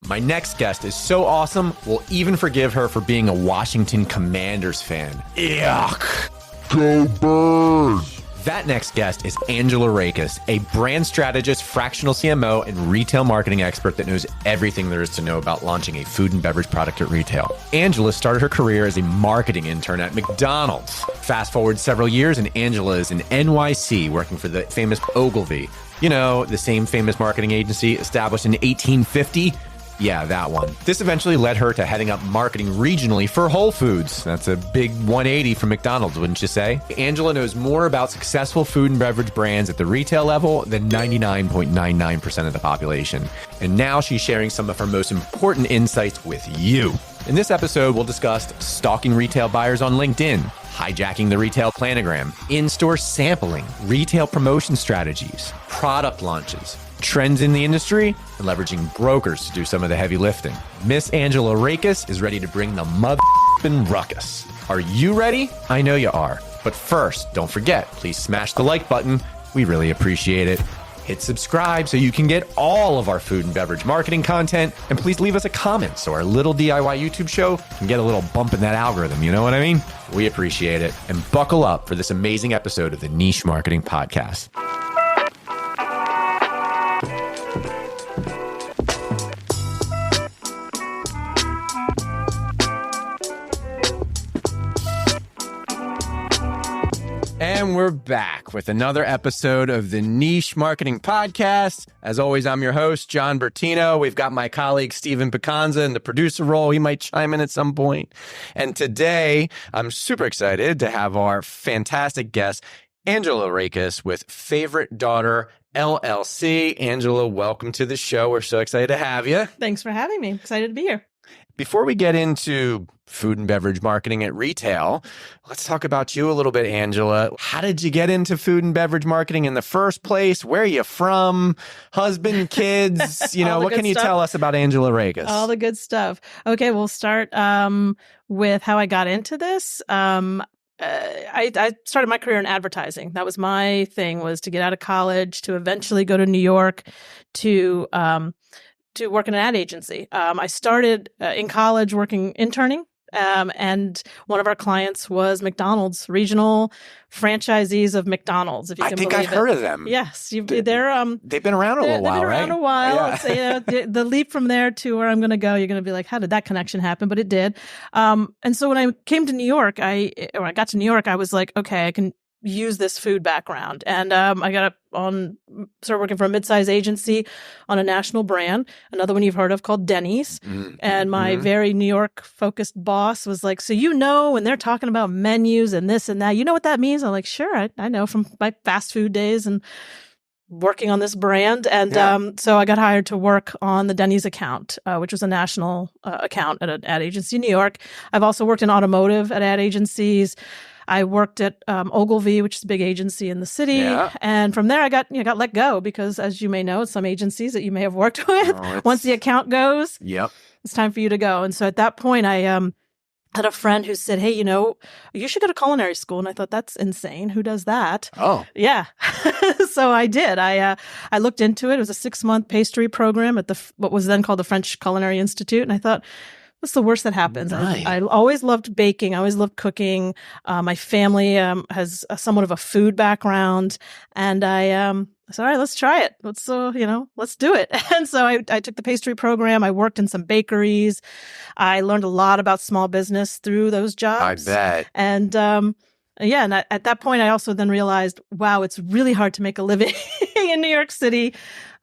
My next guest is so awesome, we'll even forgive her for being a Washington Commanders fan. Yuck. Go Birds! That next guest is Angela Rakis, a brand strategist, fractional CMO, and retail marketing expert that knows everything there is to know about launching a food and beverage product at retail. Angela started her career as a marketing intern at McDonald's. Fast forward several years, and Angela is in NYC working for the famous Ogilvy. You know, the same famous marketing agency established in 1850. Yeah, that one. This eventually led her to heading up marketing regionally for Whole Foods. That's a big 180 from McDonald's, wouldn't you say? Angela knows more about successful food and beverage brands at the retail level than 99.99% of the population. And now she's sharing some of her most important insights with you. In this episode, we'll discuss stalking retail buyers on LinkedIn, hijacking the retail planogram, in-store sampling, retail promotion strategies, product launches, trends in the industry, and leveraging brokers to do some of the heavy lifting. Miss Angela Rakis is ready to bring the mother***ing ruckus. Are you ready? I know you are. But first, don't forget, please smash the like button. We really appreciate it. Hit subscribe so you can get all of our food and beverage marketing content. And please leave us a comment so our little DIY YouTube show can get a little bump in that algorithm. You know what I mean? We appreciate it. And buckle up for this amazing episode of the Niche Marketing Podcast. And we're back with another episode of the Niche Marketing Podcast. As always, I'm your host, John Bertino. We've got my colleague, Steven Picanza, in the producer role. He might chime in at some point. And today, I'm super excited to have our fantastic guest, Angela Rakis with Favorite Daughter LLC. Angela, welcome to the show. We're so excited to have you. Thanks for having me. Excited to be here. Before we get into food and beverage marketing at retail, let's talk about you a little bit, Angela. How did you get into food and beverage marketing in the first place? Where are you from? Husband, kids? You know, what can you tell us about Angela Rakis? All the good stuff. Okay, we'll start with how I got into this. I started my career in advertising. That was my thing, was to get out of college, to eventually go to New York, to work in an ad agency. I started in college interning, and one of our clients was McDonald's, regional franchisees of McDonald's. If you can believe it. I think I've heard of them. Yes, they've been around a little while, right? They've been around a while. Yeah. So, the leap from there to where I'm going to go, you're going to be like, how did that connection happen? But it did. And so when I came to New York, I got to New York, I was like, okay, I can use this food background. And I started working for a mid-sized agency on a national brand, another one you've heard of called Denny's. Mm-hmm. And my very New York-focused boss was like, so when they're talking about menus and this and that, you know what that means? I'm like, sure, I know from my fast food days and working on this brand. And so I got hired to work on the Denny's account, which was a national account at an ad agency in New York. I've also worked in automotive at ad agencies. I worked at Ogilvy, which is a big agency in the city. Yeah. And from there, I got let go because, as you may know, some agencies that you may have worked with, once the account goes, it's time for you to go. And so at that point, I had a friend who said, hey, you should go to culinary school. And I thought, that's insane. Who does that? Oh. Yeah. So I did. I looked into it. It was a 6-month pastry program at what was then called the French Culinary Institute. And I thought, what's the worst that happens? Right. I always loved baking. I always loved cooking. My family has somewhat of a food background. And I said, all right, let's try it. Let's do it. And so I took the pastry program. I worked in some bakeries. I learned a lot about small business through those jobs. I bet. And and at that point, I also then realized, wow, it's really hard to make a living in New York City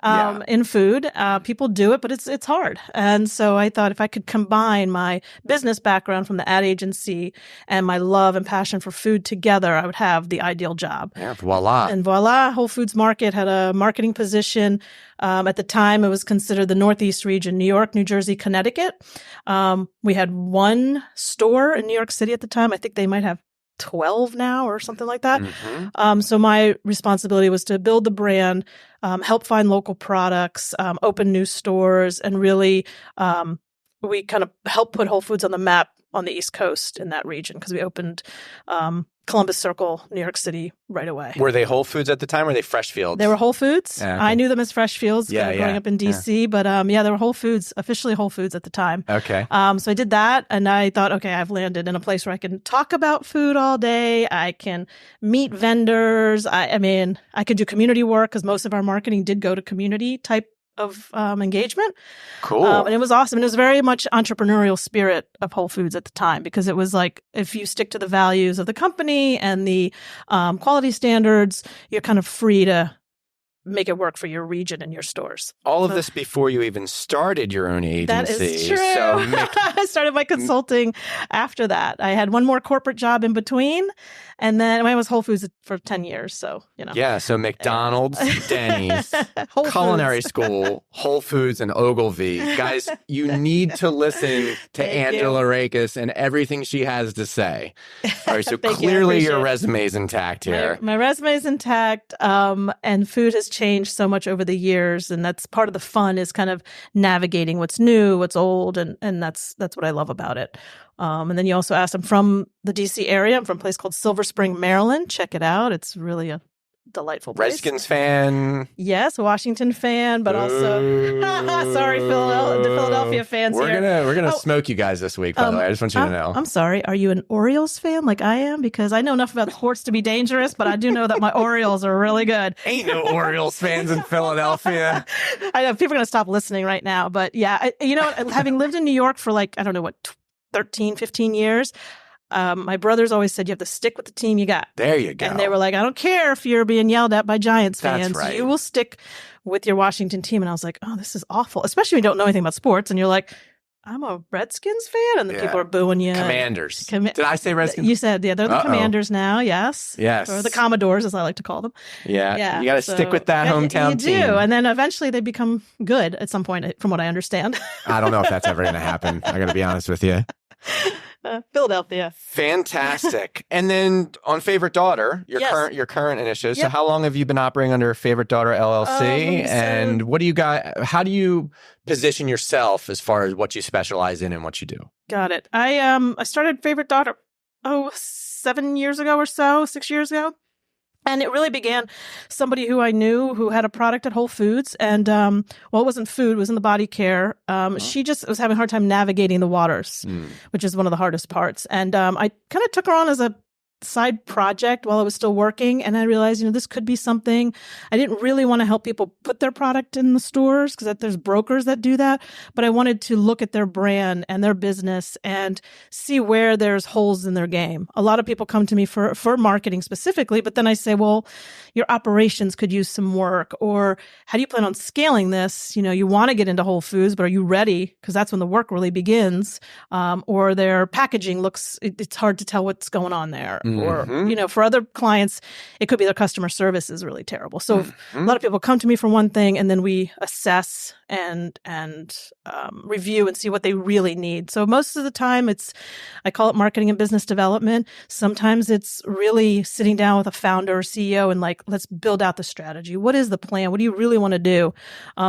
in food. People do it, but it's hard. And so I thought if I could combine my business background from the ad agency and my love and passion for food together, I would have the ideal job. Yeah, voila. And voila, Whole Foods Market had a marketing position. At the time, it was considered the Northeast region, New York, New Jersey, Connecticut. We had one store in New York City at the time. I think they might have 12 now or something like that. Mm-hmm. So my responsibility was to build the brand, help find local products, open new stores, and really we kind of helped put Whole Foods on the map on the East Coast in that region because we opened Columbus Circle, New York City, right away. Were they Whole Foods at the time, or were they Fresh Fields? They were Whole Foods. Okay. I knew them as Fresh Fields growing up in DC, but they were Whole Foods, officially Whole Foods at the time. Okay. So I did that, and I thought, okay, I've landed in a place where I can talk about food all day. I can meet vendors. I mean, I could do community work because most of our marketing did go to community type of engagement. Cool. And it was awesome. And it was very much entrepreneurial spirit of Whole Foods at the time, because it was like, if you stick to the values of the company and the quality standards, you're kind of free to make it work for your region and your stores. All of this before you even started your own agency. That is true. So I started my consulting after that. I had one more corporate job in between, and then I was Whole Foods for 10 years. So, Yeah, so McDonald's, Denny's, culinary school, Whole Foods, and Ogilvy. Guys, you need to listen to Angela Rakis and everything she has to say. All right, so clearly your resume is intact here. My resume is intact, and food has changed so much over the years, and that's part of the fun, is kind of navigating what's new, what's old, and that's what I love about it. And then you also asked, I'm from the DC area. I'm from a place called Silver Spring, Maryland. Check it out. It's really a delightful place. Redskins fan. Yes, Washington fan, but also sorry, the Philadelphia fans we're here. We're gonna smoke you guys this week, by the way. I just want you to know. I'm sorry. Are you an Orioles fan like I am? Because I know enough about sports to be dangerous, but I do know that my Orioles are really good. Ain't no Orioles fans in Philadelphia. I know people are gonna stop listening right now, but yeah, having lived in New York for 13, 15 years. My brothers always said you have to stick with the team you got. There you go. And they were like, I don't care if you're being yelled at by Giants fans. That's right. You will stick with your Washington team. And I was like, oh, this is awful. Especially when you don't know anything about sports. And you're like, I'm a Redskins fan. And the people are booing you. Commanders. Did I say Redskins? You said, they're the Commanders now. Yes. Yes. Or the Commodores, as I like to call them. Yeah. You got to stick with that hometown team. You do. And then eventually they become good at some point, from what I understand. I don't know if that's ever going to happen. I got to be honest with you. Philadelphia. Fantastic. And then on Favorite Daughter, your current initiative. So how long have you been operating under Favorite Daughter LLC? And what do you got? How do you position yourself as far as what you specialize in and what you do? Got it. I started Favorite Daughter 7 years ago or so, 6 years ago. And it really began somebody who I knew who had a product at Whole Foods. And, it wasn't food, it was in the body care. She just was having a hard time navigating the waters, which is one of the hardest parts. And I kind of took her on as a side project while I was still working. And I realized, this could be something. I didn't really want to help people put their product in the stores because there's brokers that do that. But I wanted to look at their brand and their business and see where there's holes in their game. A lot of people come to me for marketing specifically, but then I say, well, your operations could use some work. Or how do you plan on scaling this? You want to get into Whole Foods, but are you ready? Because that's when the work really begins. Or their packaging it's hard to tell what's going on there. Or, for other clients, it could be their customer service is really terrible. So a lot of people come to me for one thing, and then we assess and review and see what they really need. So most of the time I call it marketing and business development. Sometimes it's really sitting down with a founder or CEO and let's build out the strategy. What is the plan? What do you really want to do?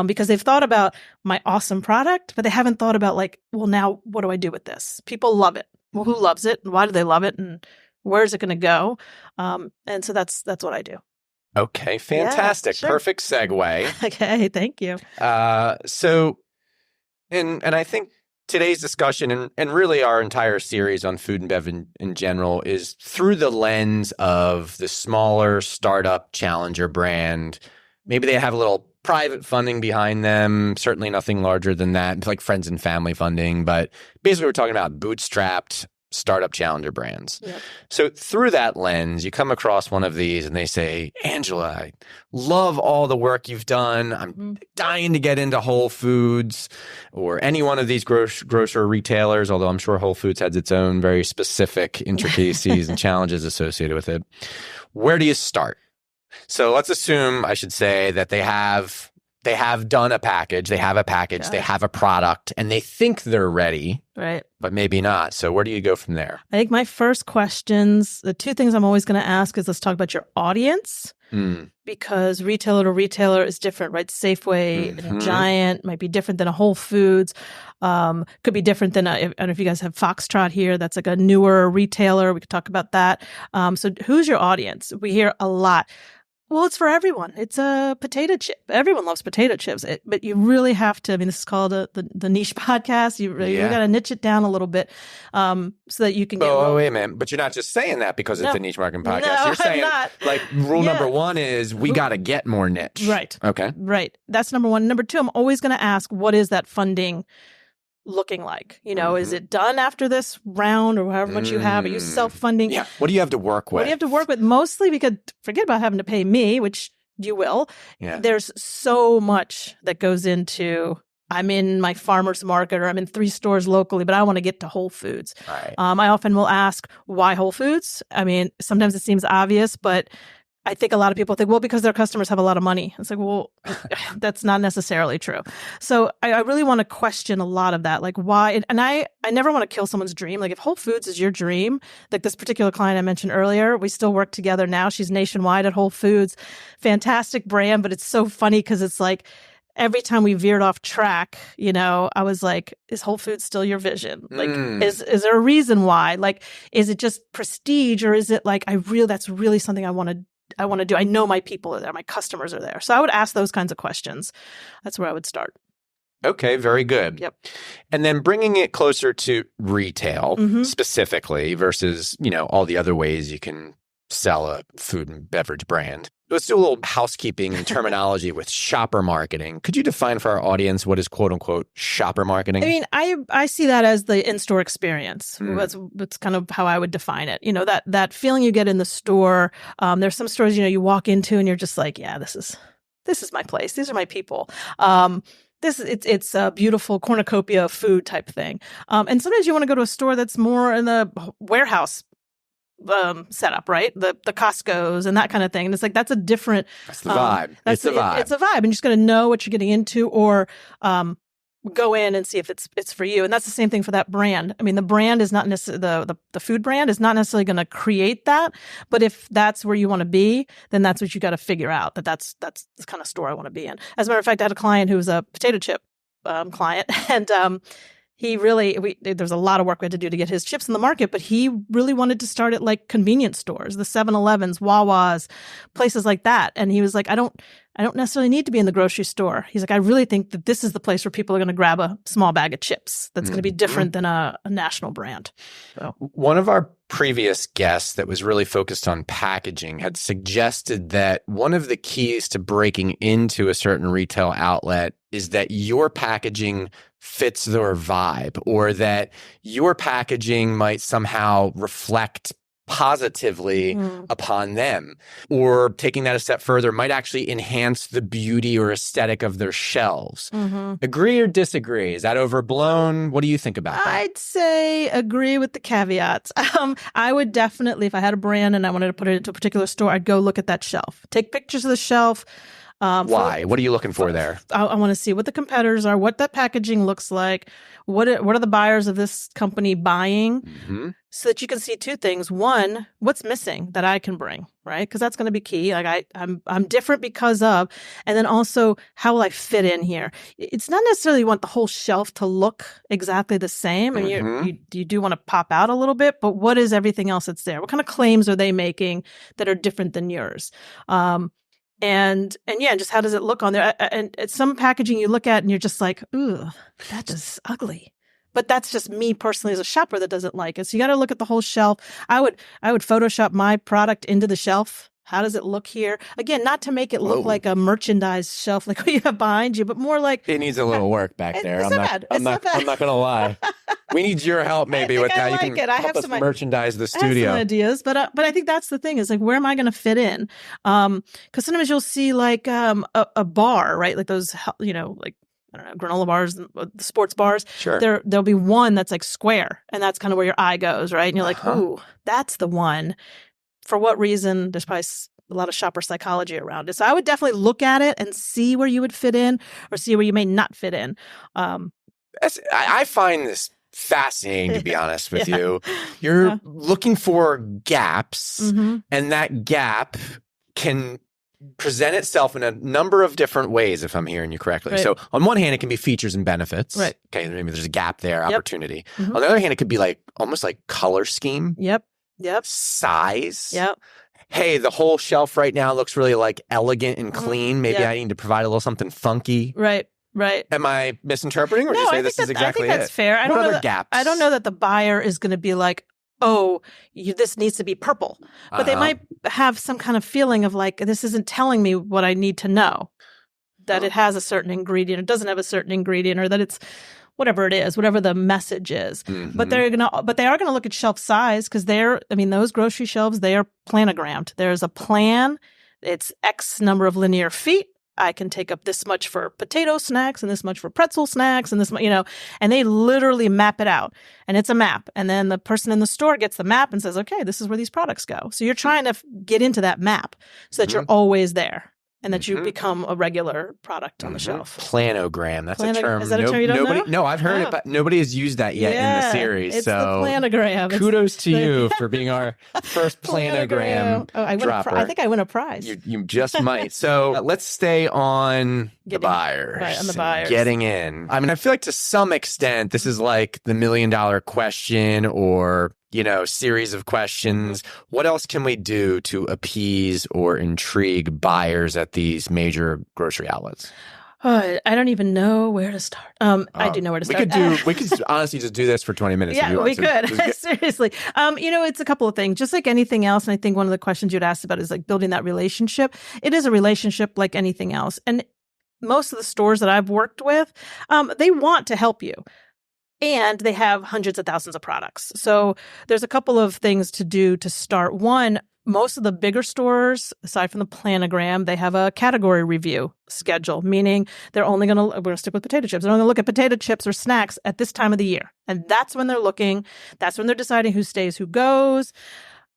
Because they've thought about my awesome product, but they haven't thought about well, now what do I do with this? People love it. Well, who loves it? And why do they love it? And where is it going to go? And so that's what I do. Okay, fantastic. Yeah, sure. Perfect segue. Okay, thank you. So, and I think today's discussion and really our entire series on food and bev in general is through the lens of the smaller startup challenger brand. Maybe they have a little private funding behind them, certainly nothing larger than that, like friends and family funding. But basically, we're talking about bootstrapped startup challenger brands. Yep. So through that lens, you come across one of these and they say, Angela, I love all the work you've done. I'm dying to get into Whole Foods or any one of these grocery retailers, although I'm sure Whole Foods has its own very specific intricacies and challenges associated with it. Where do you start? So let's assume, I should say, that they have done a package, they have a package, they have a product, and they think they're ready, right? But maybe not. So where do you go from there? I think my first questions, the two things I'm always going to ask is, let's talk about your audience. because retailer to retailer is different, right? Safeway and a Giant might be different than a Whole Foods. Could be different than I don't know if you guys have Foxtrot here. That's like a newer retailer. We could talk about that. So who's your audience? We hear a lot. Well, it's for everyone. It's a potato chip. Everyone loves potato chips, but you really have to. I mean, this is called the niche podcast. You got to niche it down a little bit, so that you can get. Oh, wait a minute! But you're not just saying that because it's a niche marketing podcast. No, you're saying I'm not. Like rule number one is we got to get more niche. Right. Okay. Right. That's number one. Number two, I'm always going to ask, what is that funding looking like? Is it done after this round or however much you have? Are you self-funding? Yeah. What do you have to work with? What do you have to work with? Mostly because forget about having to pay me, which you will. Yeah. There's so much that goes into, I'm in my farmer's market or I'm in 3 stores locally, but I want to get to Whole Foods. Right. I often will ask, why Whole Foods? I mean, sometimes it seems obvious, but I think a lot of people think, well, because their customers have a lot of money. It's like, well, that's not necessarily true. So I really want to question a lot of that. Like why, and I never want to kill someone's dream. Like if Whole Foods is your dream, like this particular client I mentioned earlier, we still work together now. She's nationwide at Whole Foods, fantastic brand, but it's so funny because it's like, every time we veered off track, I was like, is Whole Foods still your vision? Like, is there a reason why? Like, is it just prestige or is it like, that's really something I want to do. I know my people are there. My customers are there. So I would ask those kinds of questions. That's where I would start. Okay, very good. Yep. And then bringing it closer to retail specifically versus, all the other ways you can sell a food and beverage brand. Let's do a little housekeeping and terminology with shopper marketing. Could you define for our audience what is quote unquote shopper marketing? I mean, I see that as the in-store experience. That's kind of how I would define it. That feeling you get in the store. There's some stores, you walk into and you're just like, yeah, this is my place. These are my people. It's a beautiful cornucopia of food type thing. And sometimes you want to go to a store that's more in the warehouse setup, right? The Costco's and that kind of thing. And it's like, that's a different. That's the vibe. It's the vibe. It's a vibe. And you're just going to know what you're getting into or go in and see if it's for you. And that's the same thing for that brand. I mean, the brand is not necessarily, the food brand is not necessarily going to create that. But if that's where you want to be, then that's what you got to figure out, that's the kind of store I want to be in. As a matter of fact, I had a client who was a potato chip client and he really, there's a lot of work we had to do to get his chips in the market, but he really wanted to start at like convenience stores, the 7-Elevens, Wawa's, places like that. And he was like, I don't necessarily need to be in the grocery store. He's like, I really think that this is the place where people are going to grab a small bag of chips. That's going to be different than a national brand. So. One of our previous guests that was really focused on packaging had suggested that one of the keys to breaking into a certain retail outlet is that your packaging fits their vibe or that your packaging might somehow reflect positively upon them, or taking that a step further might actually enhance the beauty or aesthetic of their shelves. Agree or disagree? Is that overblown? What do you think about that? I'd say agree with the caveats. I would definitely, if I had a brand and I wanted to put it into a particular store, I'd go look at that shelf, take pictures of the shelf. Why? What are you looking for there? I want to see what the competitors are, what that packaging looks like, what are the buyers of this company buying, so that you can see 2 things. One, what's missing that I can bring, right? Because that's going to be key. Like I'm different because of, and then also how will I fit in here? It's not necessarily you want the whole shelf to look exactly the same, and you do want to pop out a little bit. But what is everything else that's there? What kind of claims are they making that are different than yours? And yeah, just how does it look on there? And it's some packaging you look at and you're just like, ooh, that is ugly. But that's just me personally as a shopper that doesn't like it. So you got to look at the whole shelf. I would Photoshop my product into the shelf. How does it look here? Again, not to make it look like a merchandise shelf like what you have behind you, but more like it needs a little work back there. I'm not going to lie. We need your help maybe with that. You can help us merchandise the studio. I have some ideas, but I think that's the thing is like, where am I going to fit in? Because sometimes you'll see like a bar, right? Like those, like I don't know, granola bars, the sports bars. Sure. There'll be one that's like square, and that's kind of where your eye goes, right? And you're like, ooh, that's the one. For what reason? There's probably a lot of shopper psychology around it. So I would definitely look at it and see where you would fit in or see where you may not fit in. I find this fascinating, to be honest with you. You're looking for gaps, and that gap can present itself in a number of different ways, if I'm hearing you correctly. Right. So on one hand, it can be features and benefits. Right. Okay, maybe there's a gap there, Yep. opportunity. Mhm. On the other hand, it could be like almost like color scheme, Yep. size. Yep. Hey, the whole shelf right now looks really like elegant and Mhm. clean. Maybe Yeah. I need to provide a little something funky. Right. Am I misinterpreting, or do you say this is exactly I think that's fair. What other gaps? I don't know that the buyer is going to be like, oh, this needs to be purple. But they might have some kind of feeling of like, this isn't telling me what I need to know, that it has a certain ingredient or doesn't have a certain ingredient, or that it's whatever it is, whatever the message is. Mhm. But they are going to look at shelf size, because those grocery shelves, they are planogrammed. There's a plan. It's X number of linear feet. I can take up this much for potato snacks and this much for pretzel snacks and this much, and they literally map it out, and it's a map. And then the person in the store gets the map and says, okay, this is where these products go. So you're trying to get into that map so that you're always there and that you become a regular product on the shelf. Planogram. That's a term. Is that a term you don't know? No, I've heard it, but nobody has used that yet in the series. It's so the planogram. Kudos to you for being our first planogram dropper. I think I win a prize. You just might. So let's stay on the buyers. Right, on the buyers. Getting in. I mean, I feel like to some extent, this is like the $1 million question, or series of questions. What else can we do to appease or intrigue buyers at these major grocery outlets? I don't even know where to start. I do know where to start. We could honestly just do this for 20 minutes. Yeah, if you want we could. Seriously. It's a couple of things. Just like anything else, and I think one of the questions you'd asked about is like building that relationship. It is a relationship like anything else. And most of the stores that I've worked with, they want to help you. And they have hundreds of thousands of products. So there's a couple of things to do to start. One, most of the bigger stores, aside from the planogram, they have a category review schedule, meaning we're going to stick with potato chips. They're only going to look at potato chips or snacks at this time of the year. And that's when they're looking. That's when they're deciding who stays, who goes.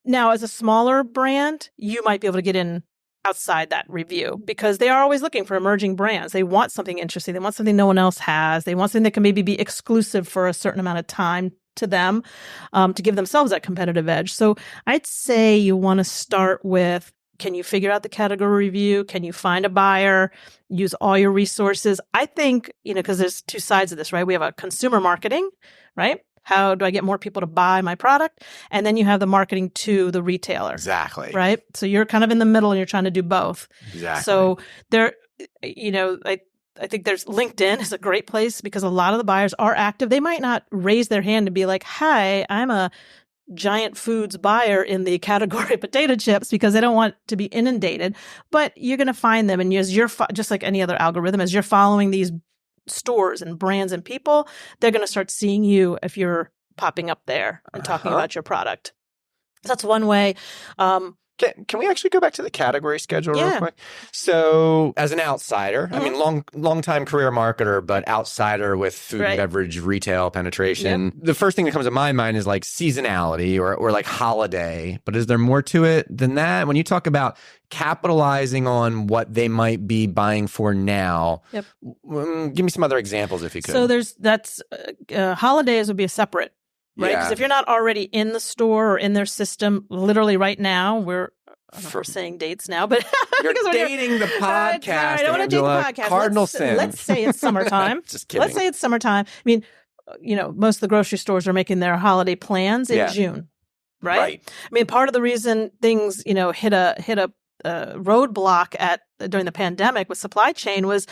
Now, as a smaller brand, you might be able to get in outside that review, because they are always looking for emerging brands. They want something interesting. They want something no one else has. They want something that can maybe be exclusive for a certain amount of time to them, to give themselves that competitive edge. So I'd say you want to start with, can you figure out the category review? Can you find a buyer? Use all your resources. I think, because there's two sides of this, right? We have a consumer marketing, right? How do I get more people to buy my product? And then you have the marketing to the retailer. Exactly. Right? So you're kind of in the middle and you're trying to do both. Exactly. So I think there's LinkedIn is a great place, because a lot of the buyers are active. They might not raise their hand and be like, hi, I'm a Giant Foods buyer in the category of potato chips, because they don't want to be inundated. But you're going to find them. And as you're just like any other algorithm, as you're following these stores and brands and people, they're going to start seeing you if you're popping up there and talking about your product. So that's one way. Can we actually go back to the category schedule real quick? So as an outsider, I mean, long time career marketer, but outsider with food and beverage retail penetration, the first thing that comes to my mind is like seasonality or like holiday. But is there more to it than that? When you talk about capitalizing on what they might be buying for now, give me some other examples if you could. So holidays would be a separate. Right? Because if you're not already in the store or in their system, literally right now, I don't know if we're saying dates now, but you're dating the podcast. I don't want to date the podcast. Cardinal sin. Let's say it's summertime. Just kidding. Let's say it's summertime. I mean, most of the grocery stores are making their holiday plans in June, right? I mean, part of the reason things, hit a roadblock during the pandemic with supply chain was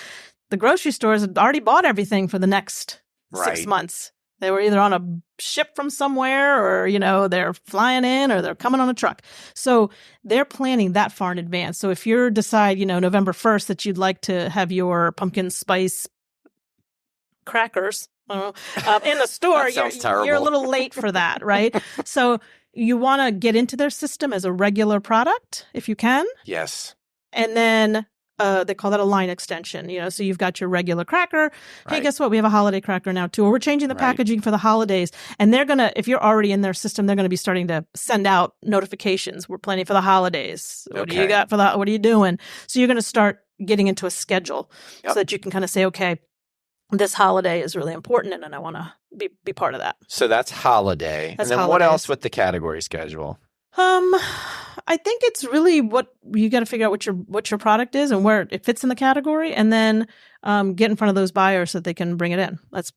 the grocery stores had already bought everything for the next 6 months. They were either on a ship from somewhere, or, they're flying in, or they're coming on a truck. So they're planning that far in advance. So if you decide, November 1st that you'd like to have your pumpkin spice crackers in the store, you're a little late for that, right? So you want to get into their system as a regular product if you can. Yes. And then they call that a line extension, so you've got your regular cracker. Hey, guess what? We have a holiday cracker now too. Or we're changing the packaging for the holidays. And they're going to, if you're already in their system, they're going to be starting to send out notifications. We're planning for the holidays. What do you got what are you doing? So you're going to start getting into a schedule so that you can kind of say, okay, this holiday is really important and I want to be part of that. So that's holiday. And then what else with the category schedule? I think it's really what you got to figure out what your product is and where it fits in the category, and then get in front of those buyers so that they can bring it in. That's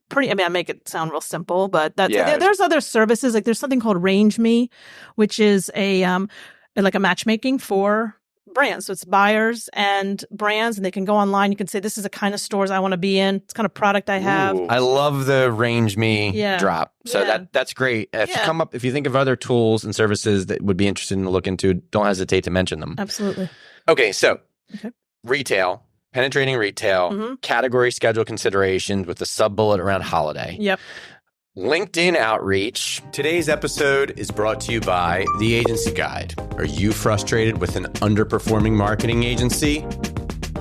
pretty. I mean, I make it sound real simple, but there's other services, like there's something called Range Me, which is like a matchmaking for brands. So it's buyers and brands, and they can go online. You can say, this is the kind of stores I want to be in. It's kind of product I have. Ooh, I love the Range Me drop. So that's great. If you think of other tools and services that would be interested in to look into, don't hesitate to mention them. Absolutely. Okay. So retail, penetrating retail, category schedule considerations with the sub bullet around holiday. Yep. LinkedIn outreach. Today's episode is brought to you by The Agency Guide. Are you frustrated with an underperforming marketing agency?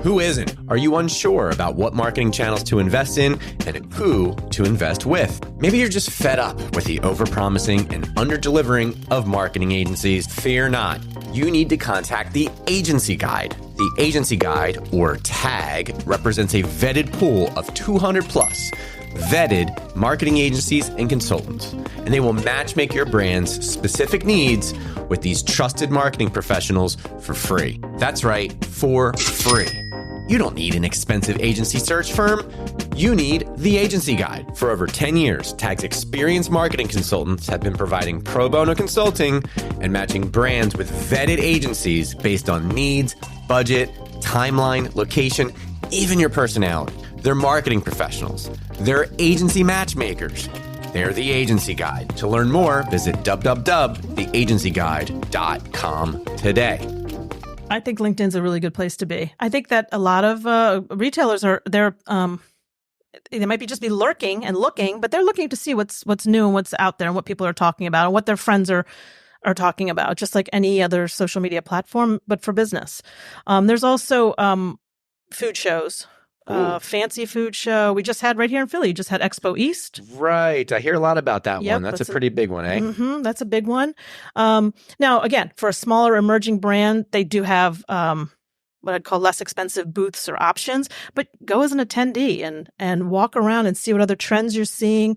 Who isn't? Are you unsure about what marketing channels to invest in and who to invest with? Maybe you're just fed up with the overpromising and underdelivering of marketing agencies. Fear not. You need to contact The Agency Guide. The Agency Guide, or TAG, represents a vetted pool of 200 plus vetted marketing agencies and consultants, and they will matchmake your brand's specific needs with these trusted marketing professionals for free. That's right, for free. You don't need an expensive agency search firm. You need The Agency Guide. For over 10 years, TAG's experienced marketing consultants have been providing pro bono consulting and matching brands with vetted agencies based on needs, budget, timeline, location, even your personality. They're marketing professionals. They're agency matchmakers. They're The Agency Guide. To learn more, visit www.theagencyguide.com today. I think LinkedIn's a really good place to be. I think that a lot of retailers they might just be lurking and looking, but they're looking to see what's new and what's out there and what people are talking about and what their friends are talking about, just like any other social media platform, but for business. There's also food shows. Fancy food show we just had right here in Philly. You just had Expo East. Right. I hear a lot about that one. That's a pretty big one, eh? That's a big one. Now, again, for a smaller emerging brand, they do have what I'd call less expensive booths or options, but go as an attendee and walk around and see what other trends you're seeing.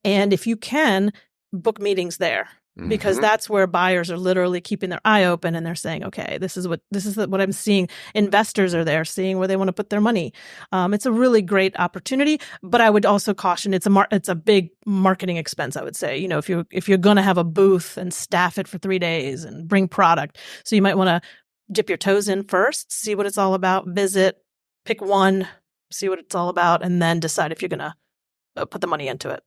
And if you can, book meetings there. Because that's where buyers are literally keeping their eye open and they're saying, okay, this is what I'm seeing. Investors are there seeing where they want to put their money. It's a really great opportunity, but I would also caution it's a big marketing expense. I would say, if you're going to have a booth and staff it for 3 days and bring product, so you might want to dip your toes in first, see what it's all about, pick one, see what it's all about, and then decide if you're going to put the money into it.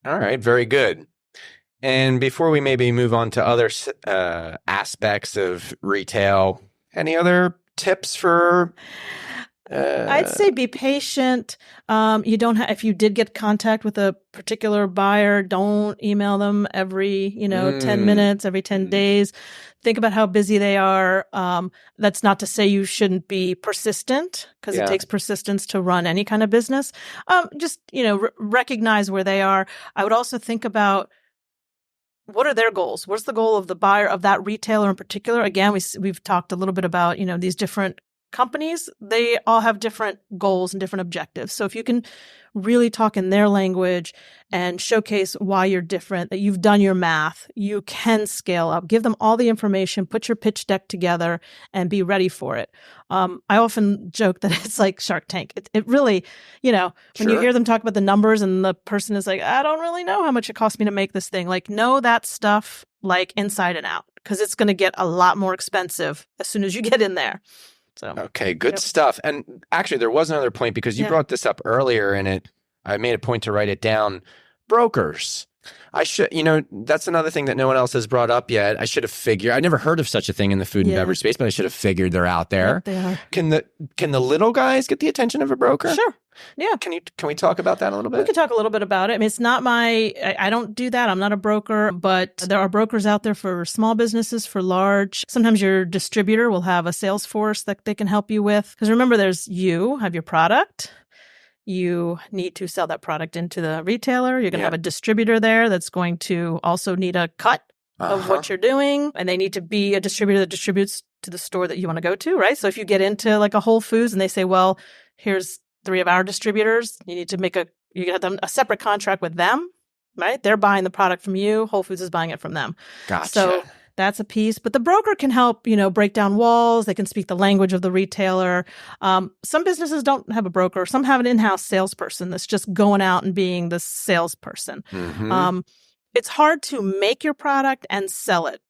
All right, very good. And before we maybe move on to other aspects of retail, any other tips for? I'd say be patient. If you did get contact with a particular buyer, don't email them every 10 minutes, every 10 days. Think about how busy they are. That's not to say you shouldn't be persistent, because it takes persistence to run any kind of business. Recognize where they are. I would also think about, what are their goals? What's the goal of the buyer, of that retailer in particular? Again, we've talked a little bit about, these different companies. They all have different goals and different objectives. So if you can really talk in their language and showcase why you're different, that you've done your math, you can scale up, give them all the information, put your pitch deck together and be ready for it. I often joke that it's like Shark Tank. It really, when you hear them talk about the numbers and the person is like, I don't really know how much it cost me to make this thing. Like, know that stuff like inside and out, because it's going to get a lot more expensive as soon as you get in there. So, okay, good stuff. And actually, there was another point, because you brought this up earlier, and I made a point to write it down. Brokers. I should, that's another thing that no one else has brought up yet. I should have figured. I never heard of such a thing in the food and beverage space, but I should have figured they're out there. Yep, they are. Can the little guys get the attention of a broker? Sure. Yeah. Can we talk about that a little bit? We can talk a little bit about it. I mean, it's not I don't do that. I'm not a broker, but there are brokers out there for small businesses, for large. Sometimes your distributor will have a sales force that they can help you with. Because remember, you have your product. You need to sell that product into the retailer. You're going to have a distributor there that's going to also need a cut of what you're doing. And they need to be a distributor that distributes to the store that you want to go to, right? So if you get into like a Whole Foods and they say, well, here's 3 of our distributors, you need to you have a separate contract with them, right? They're buying the product from you. Whole Foods is buying it from them. Gotcha. So That's a piece. But the broker can help, break down walls. They can speak the language of the retailer. Some businesses don't have a broker. Some have an in-house salesperson that's just going out and being the salesperson. It's hard to make your product and sell it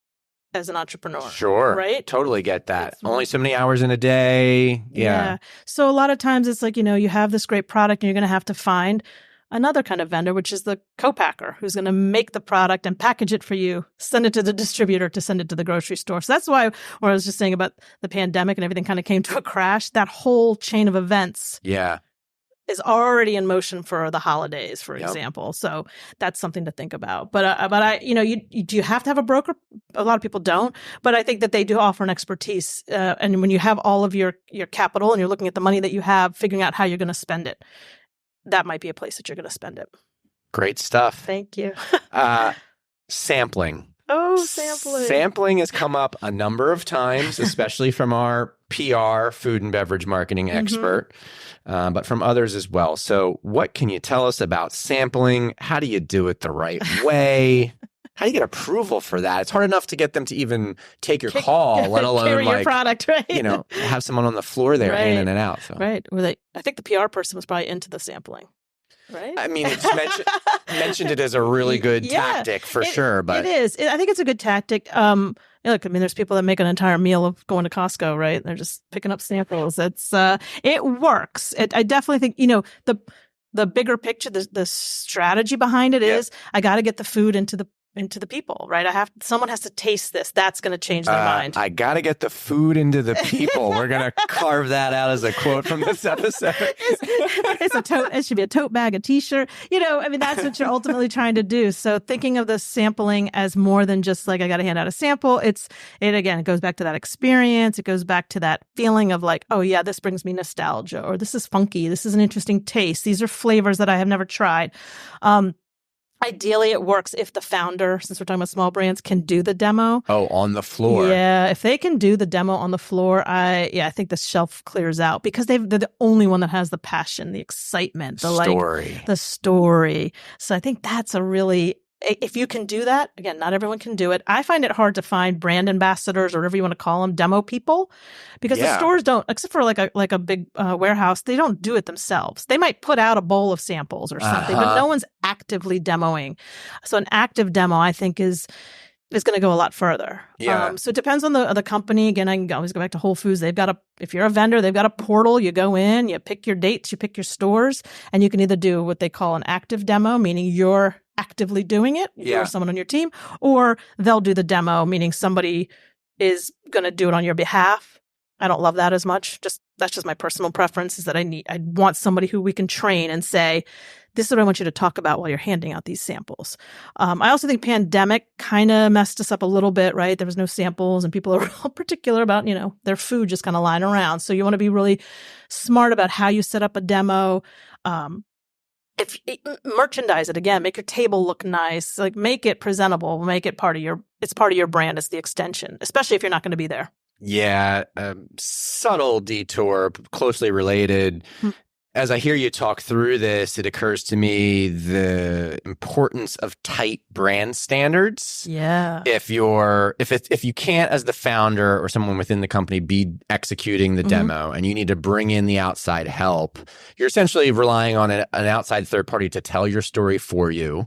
as an entrepreneur. Sure. Right? Totally get that. Only so many hours in a day. Yeah. So a lot of times it's like, you have this great product and you're going to have to find another kind of vendor, which is the co-packer, who's going to make the product and package it for you, send it to the distributor to send it to the grocery store. So that's why, when I was just saying about the pandemic and everything kind of came to a crash, that whole chain of events is already in motion for the holidays, for example. So that's something to think about. But do you have to have a broker? A lot of people don't, but I think that they do offer an expertise. And when you have all of your capital and you're looking at the money that you have, figuring out how you're going to spend it, that might be a place that you're going to spend it. Great stuff. Thank you. Sampling. Oh, sampling. Sampling has come up a number of times, especially from our PR, food and beverage marketing expert, but from others as well. So what can you tell us about sampling? How do you do it the right way? How do you get approval for that? It's hard enough to get them to even take your call, let alone carry your product, right? Have someone on the floor there handing it out. So. Right. I think the PR person was probably into the sampling. Right. I mean, it's mentioned it as a really good tactic for sure, but it is. I think it's a good tactic. Look, there's people that make an entire meal of going to Costco, right? They're just picking up samples. It works. I definitely think, the bigger picture, the strategy behind it is I got to get the food into the people, right? Someone has to taste this. That's going to change their mind. I got to get the food into the people. We're going to carve that out as a quote from this episode. It should be a tote bag, a t-shirt. That's what you're ultimately trying to do. So thinking of the sampling as more than just like, I got to hand out a sample. It goes back to that experience. It goes back to that feeling of like, oh yeah, this brings me nostalgia, or this is funky. This is an interesting taste. These are flavors that I have never tried. Ideally, it works if the founder, since we're talking about small brands, can do the demo. Oh, on the floor. Yeah, if they can do the demo on the floor, I think the shelf clears out because they're the only one that has the passion, the excitement, the story. So I think that's if you can do that, again, not everyone can do it. I find it hard to find brand ambassadors or whatever you want to call them, demo people, because the stores don't, except for like a big warehouse, they don't do it themselves. They might put out a bowl of samples or something, but no one's actively demoing. So an active demo, I think, is going to go a lot further. Yeah. So it depends on the company. Again, I can always go back to Whole Foods. If you're a vendor, they've got a portal. You go in, you pick your dates, you pick your stores, and you can either do what they call an active demo, meaning you're actively doing it, or someone on your team, or they'll do the demo, meaning somebody is going to do it on your behalf. I don't love that as much. That's just my personal preference, is that I want somebody who we can train and say, this is what I want you to talk about while you're handing out these samples. I also think pandemic kind of messed us up a little bit, right? There was no samples and people are real particular about, their food just kind of lying around. So you want to be really smart about how you set up a demo. Merchandise it again, make your table look nice, like make it presentable, make it part of your brand as the extension, especially if you're not going to be there. Yeah. Subtle detour, closely related. As I hear you talk through this, it occurs to me the importance of tight brand standards. Yeah. If you can't, as the founder or someone within the company, be executing the demo, and you need to bring in the outside help, you're essentially relying on an outside third party to tell your story for you.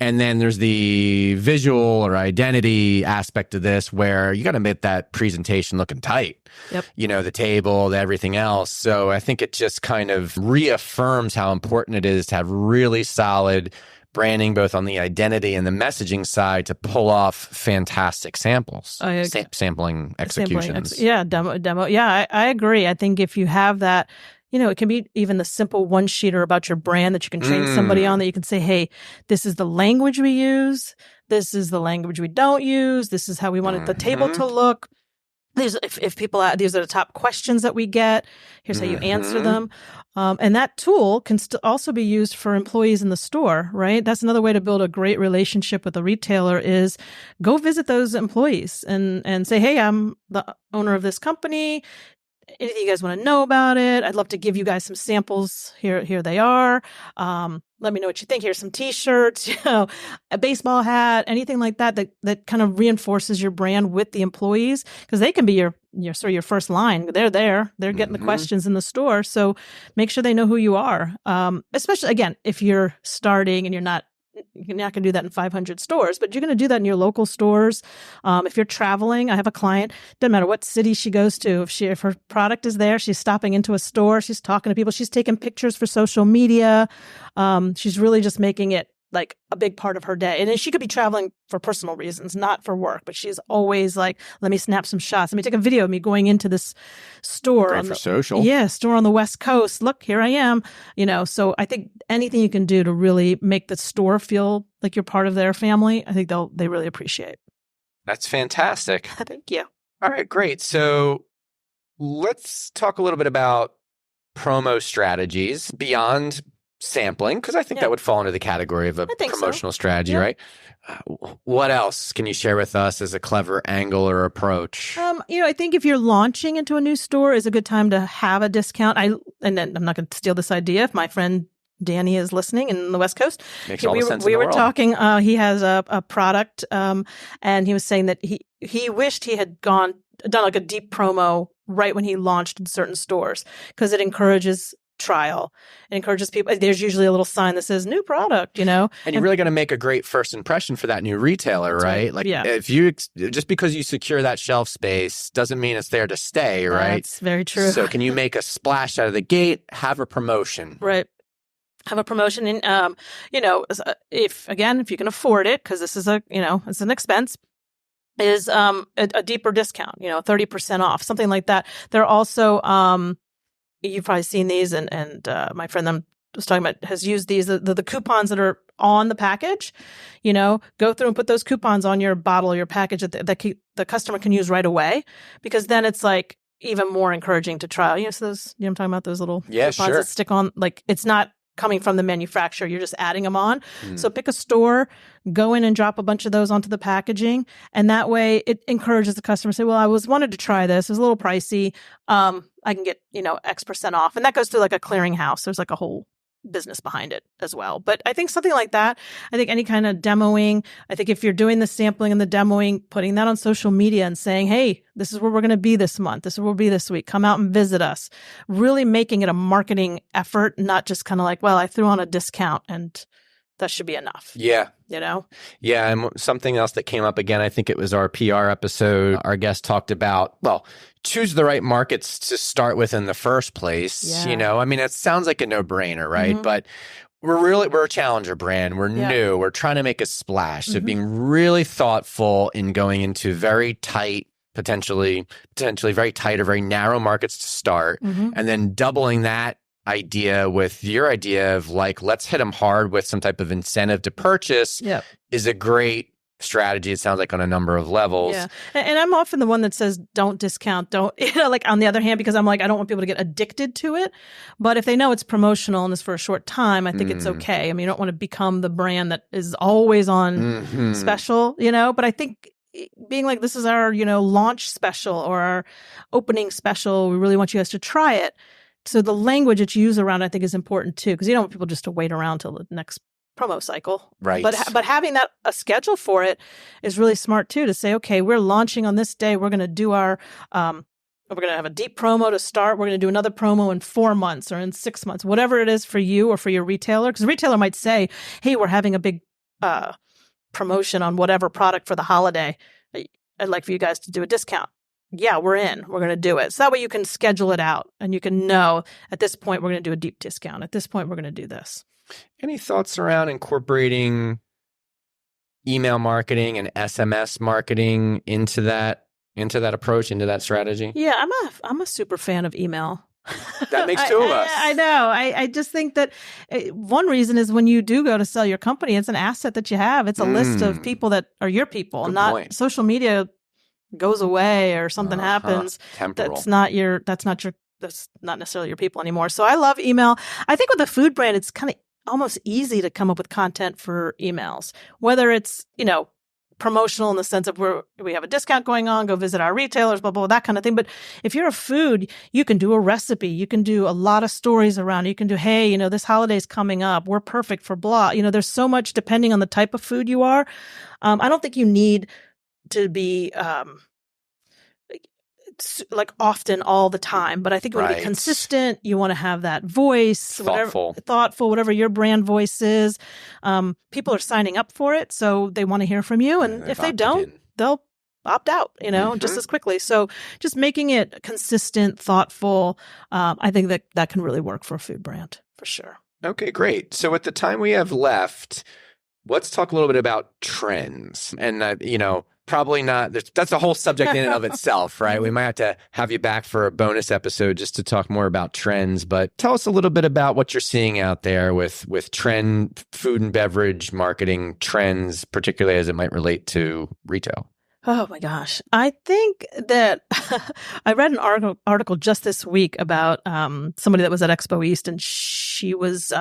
And then there's the visual or identity aspect of this, where you got to make that presentation looking tight. Yep. The table, everything else. So I think it just kind of reaffirms how important it is to have really solid branding, both on the identity and the messaging side, to pull off fantastic samples, sampling executions. Demo. Yeah, I agree. I think if you have that, it can be even the simple one-sheeter about your brand that you can train somebody on, that you can say, hey, this is the language we use. This is the language we don't use. This is how we wanted the table to look. If people, these are the top questions that we get. Here's how you answer them. And that tool can also be used for employees in the store, right? That's another way to build a great relationship with a retailer, is go visit those employees and say, hey, I'm the owner of this company. anything you guys want to know about it. I'd love to give you guys some samples. Here they are. Let me know what you think. Here's some t-shirts, a baseball hat, anything like that kind of reinforces your brand with the employees, because they can be your first line. They're there. They're getting the questions in the store. So make sure they know who you are. Especially, again, if you're starting and you're not going to do that in 500 stores, but you're going to do that in your local stores. If you're traveling, I have a client, doesn't matter what city she goes to. If her product is there, she's stopping into a store, she's talking to people, she's taking pictures for social media. She's really just making it like a big part of her day. And then she could be traveling for personal reasons, not for work, but she's always like, let me snap some shots. Let me take a video of me going into this store. Great for social. Yeah, store on the West Coast. Look, here I am. So I think anything you can do to really make the store feel like you're part of their family, I think they really appreciate. That's fantastic. Thank you. All right, great. So let's talk a little bit about promo strategies beyond sampling, because I think that would fall into the category of a promotional strategy, right? What else can you share with us as a clever angle or approach? I think if you're launching into a new store, is a good time to have a discount. And then I'm not going to steal this idea. If my friend Danny is listening in the West Coast, makes all the sense in the we were world. talking. He has a product, and he was saying that he wished he had done like a deep promo right when he launched in certain stores, because it encourages trial. It encourages people. There's usually a little sign that says new product, And you're really going to make a great first impression for that new retailer, right? Like if you, just because you secure that shelf space doesn't mean it's there to stay, right? That's very true. So can you make a splash out of the gate, have a promotion? Right. Have a promotion. And, if you can afford it, because this is it's an expense, is a deeper discount, 30% off, something like that. There are also, you've probably seen these, and my friend was talking about has used these, the coupons that are on the package. Go through and put those coupons on your bottle or your package that the customer can use right away, because then it's like even more encouraging to trial. So those, I'm talking about those little coupons that stick on, like it's not coming from the manufacturer, you're just adding them on. So pick a store, go in and drop a bunch of those onto the packaging, and that way it encourages the customer to say, well, I wanted to try this. It was a little pricey. I can get, X% off. And that goes through like a clearinghouse. There's like a whole business behind it as well. But I think something like that, I think any kind of demoing, I think if you're doing the sampling and the demoing, putting that on social media and saying, hey, this is where we're going to be this month. This is where we'll be this week. Come out and visit us. Really making it a marketing effort, not just kind of like, well, I threw on a discount and that should be enough. Yeah. Yeah. And something else that came up again, I think it was our PR episode. Our guest talked about, choose the right markets to start with in the first place. Yeah. I mean, it sounds like a no-brainer, right? Mm-hmm. But we're a challenger brand. We're new. We're trying to make a splash. So being really thoughtful in going into very tight, potentially very tight or very narrow markets to start, and then doubling that idea with your idea of like, let's hit them hard with some type of incentive to purchase is a great strategy. It sounds like on a number of levels. Yeah. And I'm often the one that says, don't discount, like on the other hand, because I'm like, I don't want people to get addicted to it. But if they know it's promotional and it's for a short time, I think it's okay. I mean, you don't want to become the brand that is always on special, but I think being like, this is our, launch special or our opening special. We really want you guys to try it. So the language that you use around, I think, is important too, because you don't want people just to wait around till the next promo cycle. Right. But having a schedule for it is really smart too, to say, okay, we're launching on this day. We're going to do our, we're going to have a deep promo to start. We're going to do another promo in 4 months or in 6 months, whatever it is for you or for your retailer. Because the retailer might say, hey, we're having a big promotion on whatever product for the holiday. I'd like for you guys to do a discount. Yeah, we're in. We're going to do it. So that way you can schedule it out and you can know at this point we're going to do a deep discount. At this point we're going to do this. Any thoughts around incorporating email marketing and SMS marketing into that approach, into that strategy? Yeah, I'm a super fan of email. That makes two of us. I know. I just think that one reason is when you do go to sell your company, it's an asset that you have. It's a list of people that are your people, Good not point. Social media goes away or something happens. Temporal. That's not necessarily your people anymore. So I love email. I think with a food brand, it's kind of almost easy to come up with content for emails, whether it's, promotional in the sense of we have a discount going on, go visit our retailers, blah, blah, blah, that kind of thing. But if you're a food, you can do a recipe. You can do a lot of stories around it. You can do, hey, this holiday's coming up. We're perfect for blah. There's so much depending on the type of food you are. I don't think you need to be like often all the time, but I think you want to be consistent. You want to have that voice, thoughtful, whatever your brand voice is. People are signing up for it, so they want to hear from you. And if they don't, they'll opt out, just as quickly. So just making it consistent, thoughtful, I think that can really work for a food brand for sure. Okay, great. So at the time we have left, let's talk a little bit about trends. And, probably not, that's a whole subject in and of itself, right? We might have you back for a bonus episode just to talk more about trends. But tell us a little bit about what you're seeing out there with trend, food and beverage marketing trends, particularly as it might relate to retail. Oh my gosh. I think that I read an article just this week about somebody that was at Expo East, and she was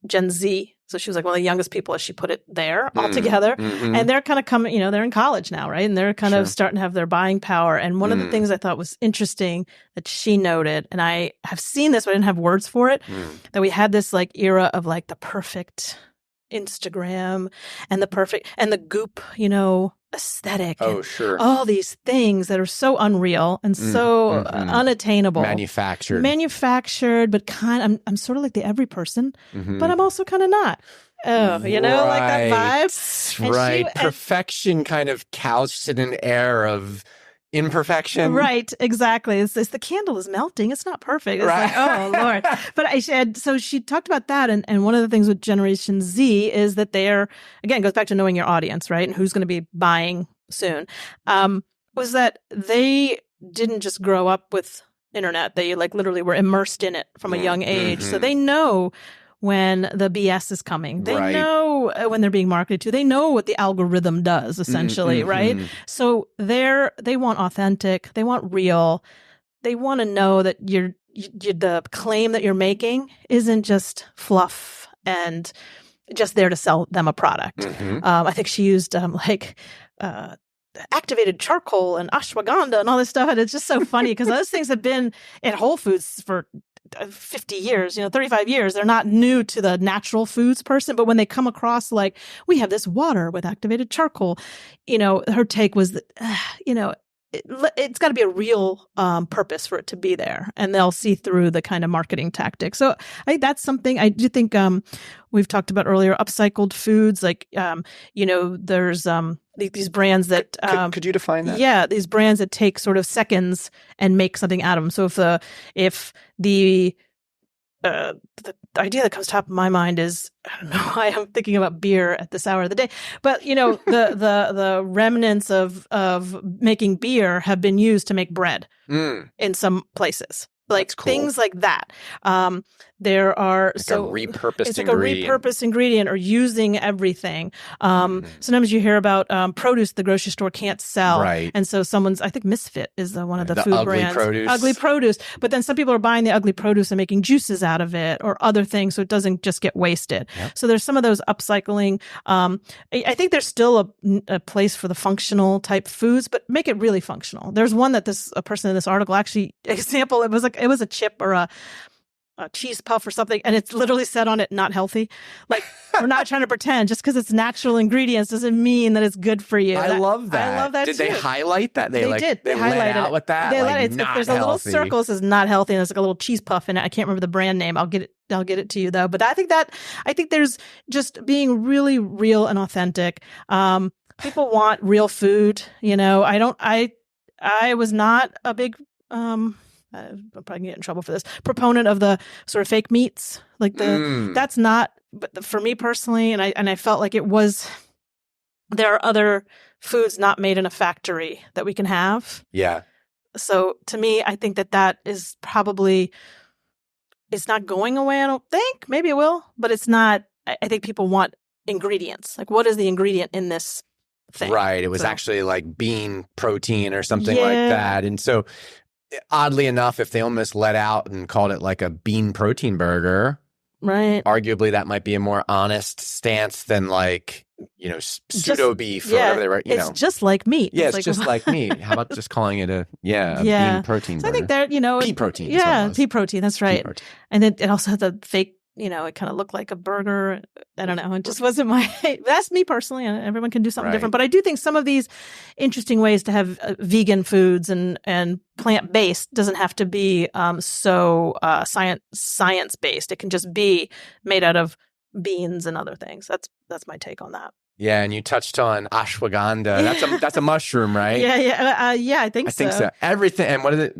Gen Z. So she was like one of the youngest people, as she put it, there all together. Mm-hmm. And they're kind of coming, they're in college now, right? And they're kind of starting to have their buying power. And one of the things I thought was interesting that she noted, and I have seen this, but I didn't have words for it, that we had this like era of like the perfect Instagram and the goop, aesthetic. Oh, sure. All these things that are so unreal and so unattainable. Manufactured, but I'm sort of like the every person, but I'm also kind of not. Oh, like that vibe. Right. Perfection kind of couched in an air of imperfection. Right, exactly. It's the candle is melting. It's not perfect. It's like, oh, Lord. But so she talked about that. And one of the things with Generation Z is that again, it goes back to knowing your audience, right? And who's going to be buying soon, was that they didn't just grow up with internet. They like literally were immersed in it from a young age. So they know when the BS is coming. They know when they're being marketed to. They know what the algorithm does, essentially, right? So they want authentic. They want real. They want to know that the claim that you're making isn't just fluff and just there to sell them a product. I think she used activated charcoal and ashwagandha and all this stuff. And it's just so funny because those things have been in Whole Foods for 50 years, 35 years. They're not new to the natural foods person, but when they come across like, we have this water with activated charcoal, her take was that, it's got to be a real purpose for it to be there, and they'll see through the kind of marketing tactics. So I think that's something I do think we've talked about earlier, upcycled foods, like, there's these brands that could you define that? Yeah, these brands that take sort of seconds and make something out of them. So if the idea that comes top of my mind is, I don't know why I'm thinking about beer at this hour of the day, but the remnants of making beer have been used to make bread in some places. Like cool. Things like that. There are a repurposed ingredient. A repurposed ingredient, or using everything. Sometimes you hear about produce the grocery store can't sell, right? And so I think Misfit is one of the food ugly brands. Produce. Ugly produce. But then some people are buying the ugly produce and making juices out of it or other things, so it doesn't just get wasted. Yep. So there's some of those upcycling. I think there's still a place for the functional type foods, but make it really functional. There's one that a person in this article actually example. It was a chip or a cheese puff or something, and it's literally said on it, not healthy. Like, we're not trying to pretend. Just because it's natural ingredients doesn't mean that it's good for you. I love that. I love that. Did they highlight that? They did. They highlighted out with that. There's a little circle that says not healthy, and there's like a little cheese puff in it. I can't remember the brand name. I'll get it to you though. But I think there's just being really real and authentic. People want real food. I was not a big I'm probably gonna get in trouble for this, proponent of the sort of fake meats, like that's not, but for me personally, and I felt like it was, there are other foods not made in a factory that we can have. Yeah. So to me, I think that is probably, it's not going away. I don't think, maybe it will, but it's not. I think people want ingredients. Like, what is the ingredient in this thing? Right. It was actually like bean protein or something like that. And so, oddly enough, if they almost let out and called it like a bean protein burger, right? Arguably, that might be a more honest stance than like pseudo beef or whatever they were, it's just like meat. Yeah, it's just like meat. How about just calling it a bean protein burger? I think they're, pea protein. Yeah, pea protein. That's right. Protein. And then it also had the fake, it kind of looked like a burger. I don't know. It just wasn't that's me personally. Everyone can do something different. But I do think some of these interesting ways to have vegan foods and plant-based doesn't have to be science-based. It can just be made out of beans and other things. That's my take on that. Yeah, and you touched on ashwagandha. That's a mushroom, right? Yeah, I think so. Everything. And what is it?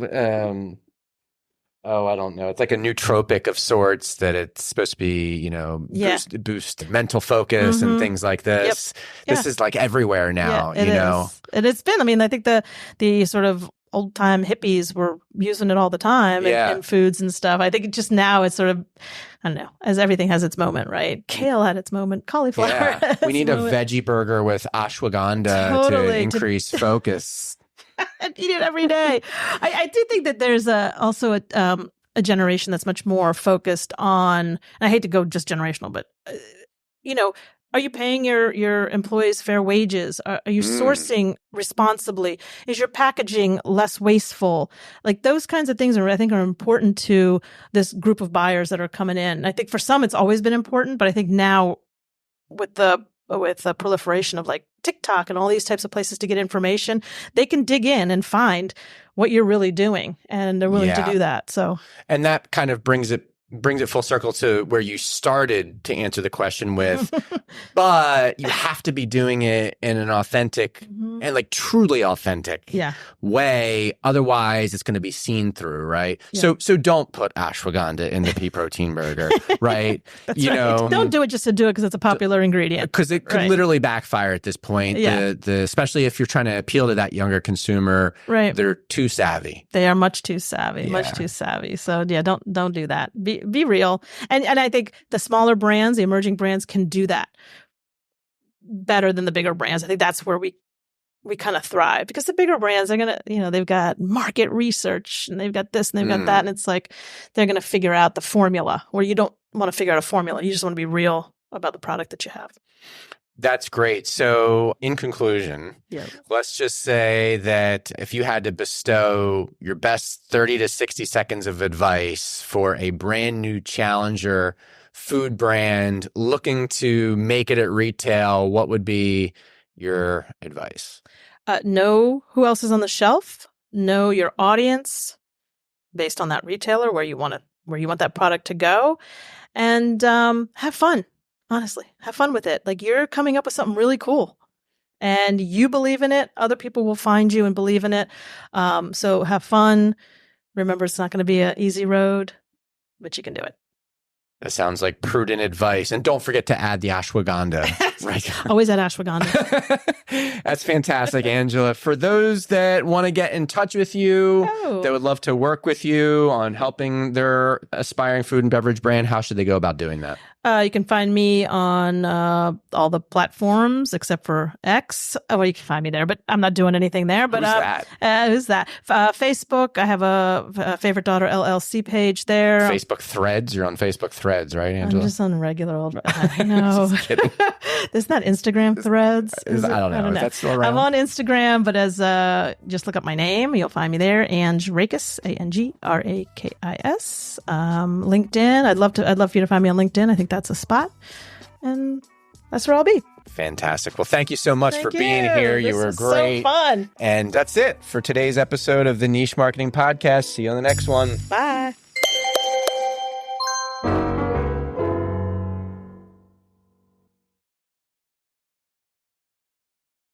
I don't know. It's like a nootropic of sorts that it's supposed to be, boost mental focus and things like this. Yep. This is like everywhere now, is. And it's been, I think the sort of old time hippies were using it all the time in foods and stuff. I think just now it's sort of, I don't know, as everything has its moment, right? Kale had its moment, cauliflower. Yeah. We need a veggie burger with ashwagandha to increase focus. I'd eat it every day. I do think that there's also a generation that's much more focused on, and I hate to go just generational, but, are you paying your employees fair wages? Are you sourcing responsibly? Is your packaging less wasteful? Like those kinds of things I think are important to this group of buyers that are coming in. I think for some it's always been important, but I think now with the proliferation of like TikTok and all these types of places to get information, they can dig in and find what you're really doing, and they're willing to do that. So, and that kind of brings it full circle to where you started to answer the question with, but you have to be doing it in an authentic and like truly authentic way. Otherwise, it's going to be seen through, right? Yeah. So don't put ashwagandha in the pea protein burger, right? That's right. Don't do it just to do it because it's a popular ingredient. Because it could literally backfire at this point. Yeah. Especially if you're trying to appeal to that younger consumer, they're too savvy. They are much too savvy, much too savvy. So don't do that. Be real. And I think the smaller brands, the emerging brands can do that better than the bigger brands. I think that's where we kind of thrive, because the bigger brands are going to, they've got market research and they've got this and they've got that. And it's like, they're going to figure out the formula, where you don't want to figure out a formula. You just want to be real about the product that you have. That's great. So in conclusion, let's just say that if you had to bestow your best 30 to 60 seconds of advice for a brand new challenger food brand looking to make it at retail, what would be your advice? Know who else is on the shelf. Know your audience based on that retailer, where you want that product to go, and have fun. Honestly, have fun with it. Like, you're coming up with something really cool and you believe in it. Other people will find you and believe in it. So have fun. Remember, it's not going to be an easy road, but you can do it. That sounds like prudent advice. And don't forget to add the ashwagandha. Right. Always add ashwagandha. That's fantastic, Angela. For those that want to get in touch with you, that would love to work with you on helping their aspiring food and beverage brand, how should they go about doing that? You can find me on all the platforms except for X. Well, you can find me there, but I'm not doing anything there. But who's that? Facebook. I have a Favorite Daughter LLC page there. Facebook Threads. You're on Facebook Threads, right, Angela? I'm just on regular old. I know. Just kidding. Isn't that Instagram Threads? I don't know. Is that still around? I'm on Instagram, but as just look up my name, you'll find me there. Rakis, ANGRAKIS. LinkedIn. I'd love for you to find me on LinkedIn. I think that's a spot, and that's where I'll be. Fantastic. Well, thank you so much for being here. You were great. So fun. And that's it for today's episode of the Niche Marketing Podcast. See you on the next one. Bye.